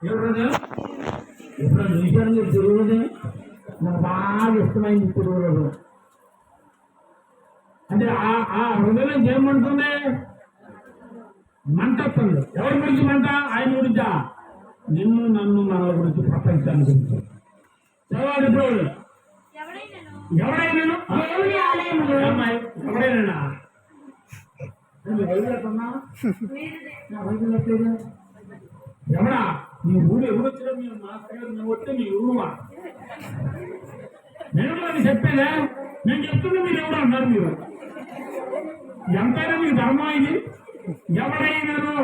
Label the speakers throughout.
Speaker 1: ఎవరు ఇప్పుడు చూశాను తిరుగుని నాకు బాగా ఇష్టమైంది తిరుగులలో. అంటే ఆ హృదయం ఏమంటుంది? మంట వస్తుంది. ఎవరి గురించి మంట? ఆయన గురించా? నిన్ను నన్ను మన గురించి ప్రపంచాన్ని గురించి చదవాలి. ఇప్పుడు ఎవడైనా ఎవడైనా ఎవడా నీ ఊరు ఎవరు వచ్చినా మీరు మాస్టర్ వస్తే మీ ఊరువా? నేను చెప్పేదే, నేను చెప్తున్నా మీరు ఎవరు అన్నారు? మీరు ఎంతైనా మీకు ధర్మం ఇది. ఎవడైనాను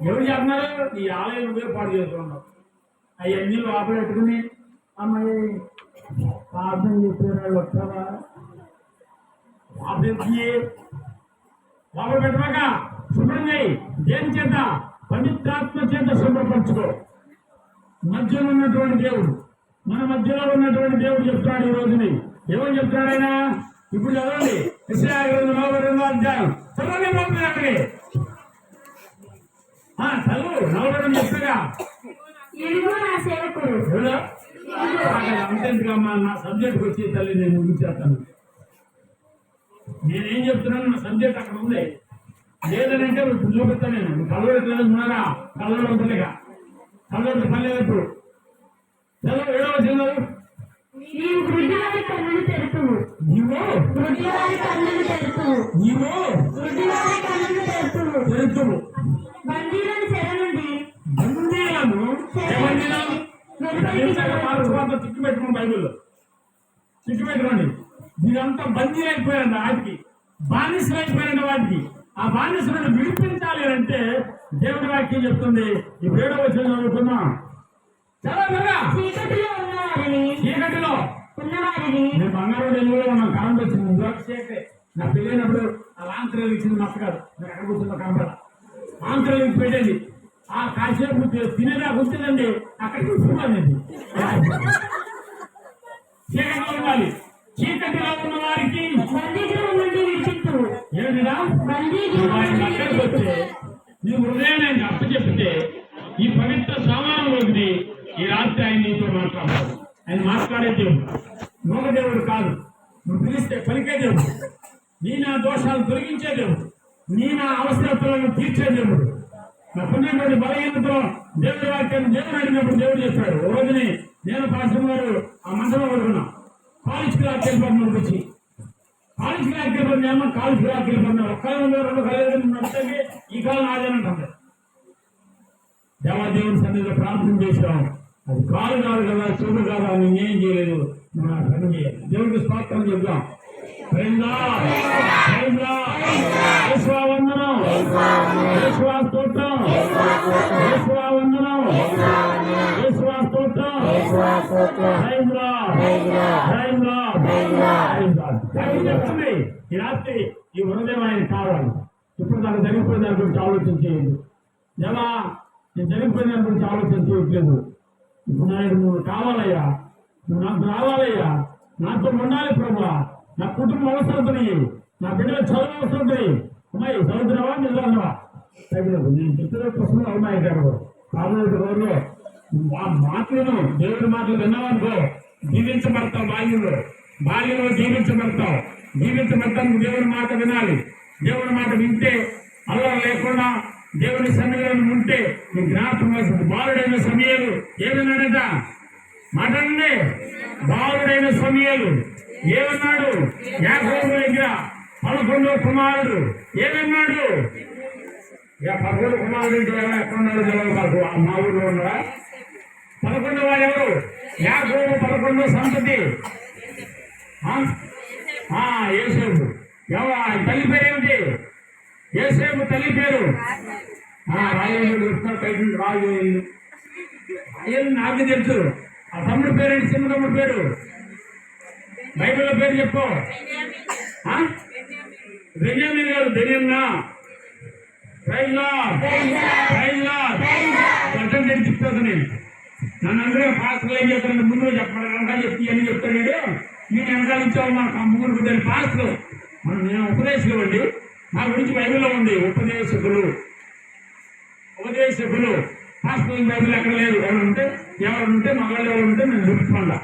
Speaker 1: ఎవరు చేస్తున్నారు? ఈ ఆలయం నువ్వే పాడు చేస్తున్నావు. అవన్నీ లోపల పెట్టుకుని అమ్మాయి ప్రార్థన చెప్పేవాళ్ళు వస్తావా? లోపల పెట్టాక శుభ్రం చేయి. దేని చేత? పవిత్రాత్మ చేత శుభ్రపరచుకో. మధ్యలో ఉన్నటువంటి దేవుడు, మన మధ్యలో ఉన్నటువంటి దేవుడు చెప్తాడు ఈ రోజుని. ఏమని చెప్తాడు ఆయన? ఇప్పుడు చదవండి. యెషయా 42వ అధ్యాయం చదవండి. అక్కడికి చదువు. 42 చెప్తాగా అంతేందుకమ్మా నా సబ్జెక్ట్కి వచ్చి తల్లి నేను ముగించేస్తాను. నేనేం చెప్తున్నాను నా సబ్జెక్ట్ అక్కడ ఉంది. లేదనంటే ఇప్పుడు చూపిస్తాను. నేను కలవలేదు ఉన్నారా? కలవడం ఉంటుందిగా. కలవడం పర్లేదు. ఇప్పుడు చదువు. 7వ వచనం. నీవు గుడ్డివారి కన్నులు తెరుతువు. బందీలను చెర నుండి చిక్కు పెట్టుకోండి. బైబిల్లో చిక్కు పెట్టుకోండి. మీరంతా బందీ అయిపోయారంట. వాటికి బానిసలు అయిపోయారంట. వాటికి ఆ బానిసలను విడిపించాలి అంటే దేవుడి వాక్యం చెప్తుంది. ఈ 7వ వచనం చదువుకున్నాం. చాలా త్వరగా. చీకటిలో నేను బంగారు డెలివరీలో ఉన్నాను. కరెంట్ వచ్చింది. దొరకసేపే నా పెళ్ళైనప్పుడు ఆ లాంతరాలు ఇచ్చింది మస్త కాదు. నేను ఎక్కడ కూర్చున్నా కనపడ లాంతరాలు ఇచ్చి పెట్టేది. ఆ కాసేపు తినేదా కూర్చుందండి. అక్కడ కూర్చున్నానండి. చీకటిలో ఉండాలి. చీకటిలో ఉన్న వారికి ఏమిటిరా? అక్కడికి వస్తే నీ హృదయాన్ని అప్పచెప్పితే ఈ పవిత్ర సామానంలోకి ఈ రాత్రి ఆయన నీతో మాట్లాడతాడు. ఆయన మాట్లాడే దేవుడు, మూగ దేవుడు కాదు. నువ్వు పిలిస్తే పలికే దేవుడు. నీ నా దోషాలు తొలగించే దేవుడు. నీ నా అవసరతలను తీర్చే దేవుడు. నా పుణ్యటువంటి బలహీనతలో దేవుడి వాక్యాన్ని దేవుడు అడిగినప్పుడు దేవుడు చెప్పాడు. ఓ రోజుని నేను పాస్టర్ గారు ఆ మంటలో పడుకున్నా. కాలేజ్కి రాకెళ్ళిపోతున్నాడు. వచ్చి కాలేజ్కి రాకెళ్ళిపోయినా కాలేజ్కి రాకెళ్ళిపోయినా ఒక్కరే 2 కళలు నడితే ఈ కాలం నాదేనంటాడు. దేవాదేవుని సన్నిధిలో ప్రార్థన చేసాం. అది కాలు కాదు కదా, చూడు కాదా, నేనేం చేయలేదు. నా పని చేయాలి. దేవుడికి స్తోత్రం చెప్తాం. వందనం, స్తోత్రం, వందనం, స్తోత్రం. ఈ రాత్రి ఈ హృదయం ఆయన కావాలి. ఇప్పుడు నాకు జరిగిపోయిన దాని గురించి ఆలోచన చేయండి. ఎలా నేను జరిగిపోయిన దాని గురించి ఆలోచన చేయట్లేదు. ఇప్పుడు నువ్వు కావాలయ్యా, నువ్వు నాకు రావాలయ్యా, నాతో ఉండాలి ప్రభా. నా కుటుంబ అవసరతని, నా బిడ్డల చదువు అవసరతని. అమ్మాయి చదువుతున్నావా? నిజావా? నేను చెప్పిన ప్రశ్నలు అమ్మాయి గారు కాబోయే రోజులో ఆ మాటలను, దేవుడి మాటలు విన్నావనుకో జీవించబడతావు. బాల్యంలో జీవించబడతావు. జీవించబడతానికి దేవుడి మాట వినాలి. దేవుడి మాట వింటే అల్లరి లేకుండా దేవుని సన్నిధిలో ఉంటే నీ జ్ఞాపకం వస్తుంది. బాలుడైన సమయాలు ఏమన్నాడట? మాట్లాడండి. బాలుడైన సమయాలు ఏమన్నాడు? యాకోబు దగ్గర 11వ కుమారుడు ఏమన్నాడు? 11 కుమారుడు ఎక్కడున్నాడు? తెలియదు. మా ఊళ్ళో ఉన్నాడా? 11 వాడు ఎవరు? యాకోబు 11వ సంతతి. యోసేపు. తల్లి పేరు ఏమిటి? యోసేపు తల్లి పేరు రాజు. నాకు తెలుసు. ఆ తమ్ముడు పేరు, చిన్న తమ్ముడు పేరు బైబిల్లో పేరు చెప్పు. బెన్యామిన్ గారు. బెన్యామినా? Praise lord. చెప్తాను నేను. నన్ను అందరూ పాస్టర్లు ఏం చెప్తాను? ముందు చెప్పాలి. వెనకాల చెప్తి అని చెప్తాడు. నేను వెనకాల ఇచ్చావు. మాకు 3 పాస్టర్లు. నేను ఉపదేశం ఇవ్వండి. నా గురించి బైబిల్లో ఉంది. ఉపదేశకులు పాస్టర్ బైబిల్ ఎక్కడ లేదు. ఎవరుంటే మగాళ్ళు ఎవరు ఉంటే నేను చూపించకుండా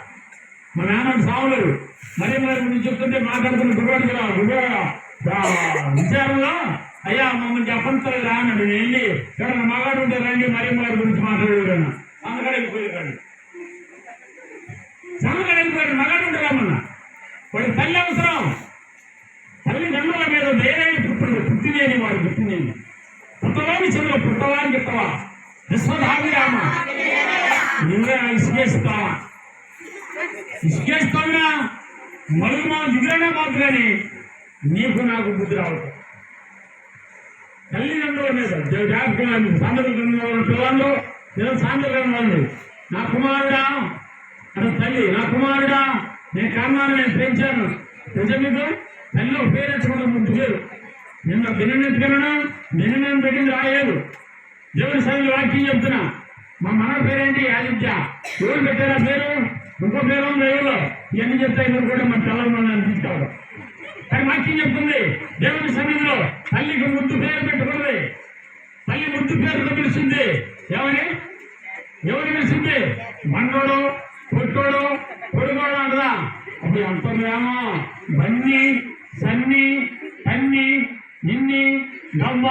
Speaker 1: మా నాన్న సావులేదు. మరి గురించి చెప్తుంటే మాట్లాడుతున్న విచారంలో అయ్యా మమ్మల్ని చెప్పంతలేదు రా అన్నాడు. నేను వెళ్ళి ఎవరైనా మగాడు ఉంటే రండి మరి గారి గురించి మాట్లాడేవాడు. సందకాడిపోయాడు మగాడు ఉంటే రామన్నా వాడి తల్లి అవసరం. తల్లి దండల మీద వేరేది పుట్టినేని వాడు పుట్టినేని పుట్టవాని చదువు పుట్టవాని చెప్తావా విశ్వధావిరామ నువ్వే ఇసుకేస్తావునా మలుగు మా దిగులనే మాకు కానీ నీకు నాకు బుద్ధి రావటం. తల్లిదండ్రుల మీద జాగ్రత్తగా పిల్లలు సాంద్రంగా నా కుమారుడా అంటే తల్లి నా కుమారుడా నేను కారణాన్ని నేను పెంచాను. మీకు తల్లి పేరెట్టుకుంటే ముందు పేరు నిన్న బిన్నెత్తుకున్నాను. నిన్న నేను పెట్టింది రాలేదు. దేవుని సభ్యులు వాక్యం చెప్తున్నా. మా మన పేరేంటి ఆదిత్య. ఎవరు పెట్టారా పేరు? ఇంకో పేరు ఉంది ఎవరు. ఇవన్నీ చెప్తాయి మీరు కూడా మన తెలంగాణ అనిపించాడు. కానీ వాక్యం చెప్తుంది దేవుని సన్నిధిలో తల్లికి ముద్దు పేరు పెట్టుకున్నది. తల్లి ముద్దు పేరుతో పిలిచింది. ఎవరు పిలిచింది? మండోడు పొట్టోడు పొడుగోడు అంటదా. అప్పుడు అంటున్నామో బన్ని సన్ని పన్ని నిన్ని గవ్వ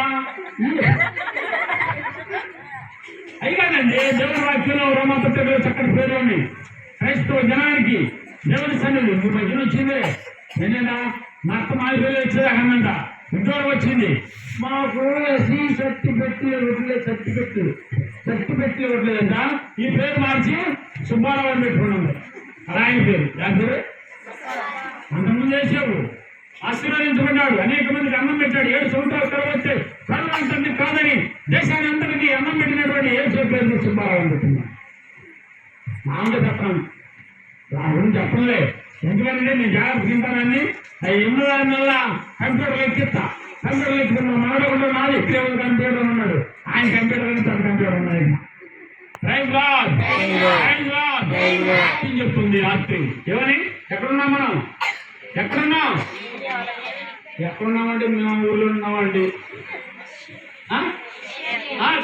Speaker 1: అయి కాదండి. దేవుని వాక్యంలో రోమపత్రికలో చక్కటి పేరు ఉంది. క్రైస్తవ జనానికి దేవుని సన్నిధి మీ మధ్యన వచ్చింది. నేనేనా మా అత్త మా పేరు వచ్చేది అన్నంట ఉద్యోగం వచ్చింది. మాకు ఎస్సీ సర్టిఫికెట్ ఇవ్వట్లేదంట. ఈ పేరు మార్చి సుబ్బారావు అని పెట్టుకున్నాము. ఆయన పేరు దాని పేరు అంతకుముందు చేసావు. ఆశీర్వదించబడ్డాడు. అనేక మందికి అన్నం పెట్టాడు. 7 సంవత్సరాల తర్వాత కరుణంతటి కాదని దేశాన్ని అందరికీ అన్నం పెట్టినటువంటి పేరు సుబ్బారావు అని పెట్టుకున్నాను. మామూలుగా చెప్పను చెప్పలే. ఎందుకంటే నేను జాగ్రత్త తింటానని అవి ఎన్నదానివల్ల కంప్యూటర్ ఎక్కిస్తా. కంప్యూటర్ ఎక్కిన మాడకుండా నాది ఇక్కడే కంప్యూటర్ ఉన్నాడు. ఆయన కంప్యూటర్ అని తన కంప్యూటర్ ఉన్నాడు. చెప్తుంది రాత్రి. ఏమని ఎక్కడున్నాం మనం? ఎక్కడున్నామంటే మేము ఊళ్ళో ఉన్నామండి.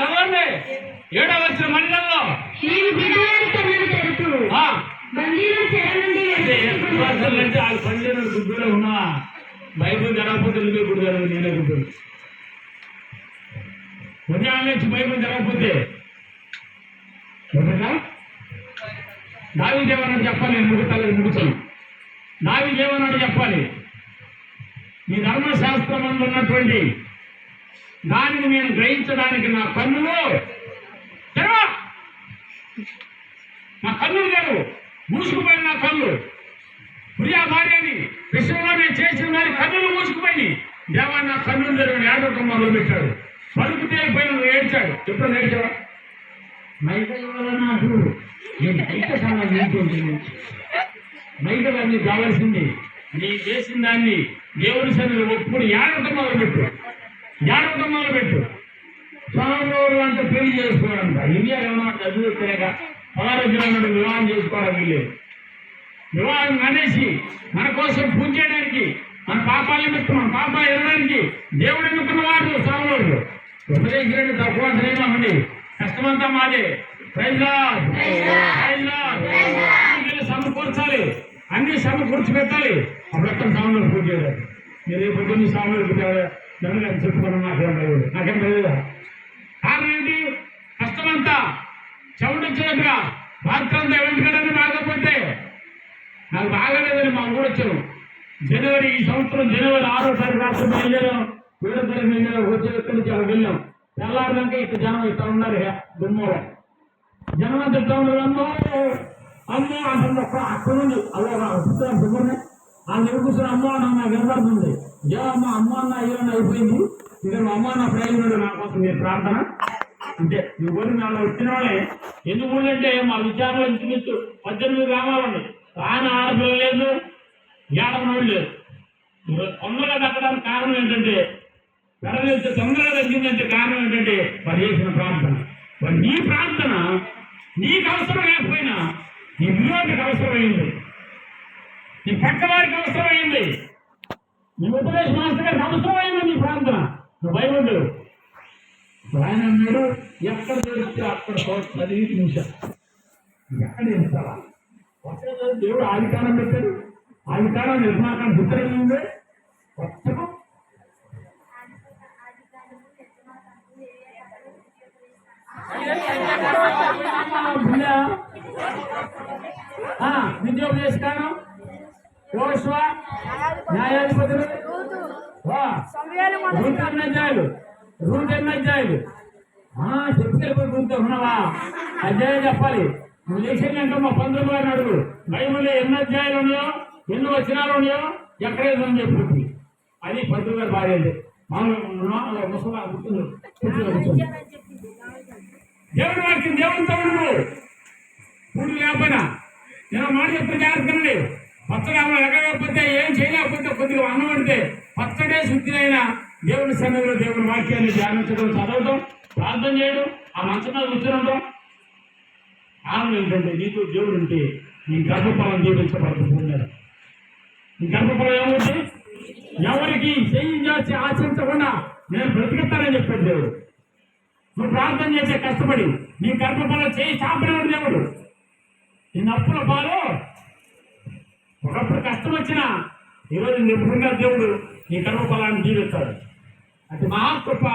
Speaker 1: చదవండి. 7వ వచ్చిన మండలంలో అంటే వాళ్ళ పల్లె గుడ్డులో ఉన్నా బైబుల్ జరగకపోతే వెళ్ళిపోయి గుడి జరగదు. నేనే గుడ్డు ఉదయం నుంచి బైబుల్ జరగకపోతే దావీదేవనాడు చెప్పాలి. నేను ముగుతాను. దావీదేవనాడు చెప్పాలి. ఈ ధర్మశాస్త్రంలో ఉన్నటువంటి దానిని నేను గ్రహించడానికి నా కన్నులు తెరవా. నా కన్నులు తెరవు. మూసుకుపోయిన నా కళ్ళు ప్రియా భార్యని విషయంలో నేను చేసిన దాని కన్నులు మూసుకుపోయి దేవా నా కన్నులు తెరవని ఏడవటం మొదలు పెట్టాడు. పలుకు తేలిపోయిన ఏడ్చాడు. ఎప్పుడు ఏడ్చావా? మైకల్ వల్ల నాకు నేను ఐక్య సంఘం ఏంటంటుంది. మైకల్ అన్ని కావాల్సింది నీ చేసిన దాన్ని దేవుని సన్నిధిలో ఒప్పుడు ఏడవటం మొదలుపెట్టు. స్వామివారు అంటే పెళ్లి చేసుకోవాలంట. ఇండియా ఏమన్నా చదువు తెలియక 16 కిలోమీటర్లు వివాహం చేసుకోవడం వీలేదు. వివాహం అనేసి మన కోసం పూజ చేయడానికి, మన పాపాలు ఎన్నుకున్నాం, పాపాలు ఎరడానికి దేవుడు ఎన్నుకున్న వాడు స్వామివారు. ఉపదేశించండి తక్కువ అండి. కష్టమంతా మాదే. సమకూర్చాలి. అన్ని సమకూర్చి పెట్టాలి. అప్పుడు ఎక్కడ స్వామివారు పూజ చేయాలి. మీరు ఏ పొద్దున్న స్వామివారికి జనగాని చెప్పుకున్నాం. నాకేం తెలియదా? కారణం ఏంటి? కష్టమంతా చెవుడిచ్చినట్టుగా రాత్రంతా వెంటకడని బాగపోతే నాకు బాగలేదని మా ఊరు వచ్చాను. ఈ సంవత్సరం జనవరి 6వ తారీఖు రాత్రి బయలుదేరాం. 7వ తారీఖు వెళ్ళాం. వచ్చే ఎక్కడి నుంచి అక్కడ వెళ్ళాం. తెల్లారిదాకా ఇక్కడ జనం ఇస్తా ఉన్నారు. దుమ్మలో జనం అంతా ఇస్తా ఉన్నారు. అమ్మో అంటుంది. అక్కడ నుండి అలా దుమ్మనే ఆ నిరుకుసిన అమ్మ అన్న నాకు వినపడుతుంది. ఏమమ్మ అమ్మ అన్న అయ్యన్న అయిపోయింది. ఇక మా అమ్మ అన్న ప్రయోజనం నా కోసం మీరు ప్రార్థన అంటే నువ్వు కొన్ని నాలో వచ్చిన వాళ్ళే. ఎందుకంటే మా విచారణలో ఇంచుమించు 18 గ్రామాలండి. ఆయన ఆడపిల్ల లేదు, ఏడవనోళ్ళు లేదు. తొందరగా దక్కడానికి కారణం ఏంటంటే పెరగలిస్తే తొందరగా తగ్గిందంటే కారణం ఏంటంటే వారు చేసిన ప్రార్థన. మరి నీ ప్రార్థన నీకు అవసరం లేకపోయినా నీ విరోధికి అవసరమైంది, నీ పక్క వారికి అవసరమైంది, నీ ఉపదేశ మాస్టర్ గారికి అవసరమైంది నీ ప్రార్థన. ఉన్నాడు. ఎక్కడ దొరికితే అక్కడ 10 నిమిషాలు ఎక్కడ ఇస్తావా దేవుడు ఆదికాలం పెట్టాడు. ఆదికాలం నిర్మాణం పుత్రమైంది కొత్తగా నిజోపదేశకాలం యోషువ న్యాయాధిపతులు రూట్ ఎన్ని అధ్యాయులు చెప్పుకెళ్ళిపోయి గుర్తున్నావా అధ్యాయం చెప్పాలి. నువ్వు చేసేదంటే మా 19 అడుగు బైబిల్లో ఎన్ని అధ్యాయులు ఉన్నాయో ఎన్ని వచనాలు ఉన్నాయో ఎక్కడేదని చెప్పుకుంటుంది. అది 19 భార్య అంటే ముసలా గుర్తుంది. దేవుడు వాక్యం దేవుడితో ఉండు పూర్తి లేకపోయినా నేను మాట చెప్తే జాగ్రత్తనండి. పచ్చడి ఎక్కకపోతే ఏం చేయలేకపోతే కొద్దిగా అన్నం పడితే పచ్చడే శుద్ధినైనా దేవుని సన్నిధిలో దేవుని వాక్యాన్ని ధ్యానించడం, చదవడం, ప్రార్థన చేయడం, ఆ మంచం మీద కూర్చునడం. కారణం ఏంటంటే నీకు దేవుడు ఉంటే నీ గర్భఫలం జీవించబడుతుంది. నీ గర్భఫలం ఏమవుతుంది? ఎవరికి చేయించాల్సి ఆశించకుండా నేను బ్రతికిస్తానని చెప్పాడు దేవుడు. నువ్వు ప్రార్థన చేసే కష్టపడి నీ గర్భఫలం చేయి చాపడేవాడు దేవుడు. నిన్న అప్పుల పాలు ఒకప్పుడు కష్టం వచ్చినా ఈరోజు నిపుణంగా దేవుడు నీ గర్భఫలాన్ని జీవిస్తాడు. అది మహాకృప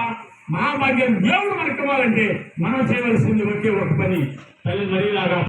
Speaker 1: మహాభాగ్యం దేవుడు మనకి ఇవ్వాలంటే మనం చేయవలసింది ఒకే ఒక పని, తల్లి మరీలాగా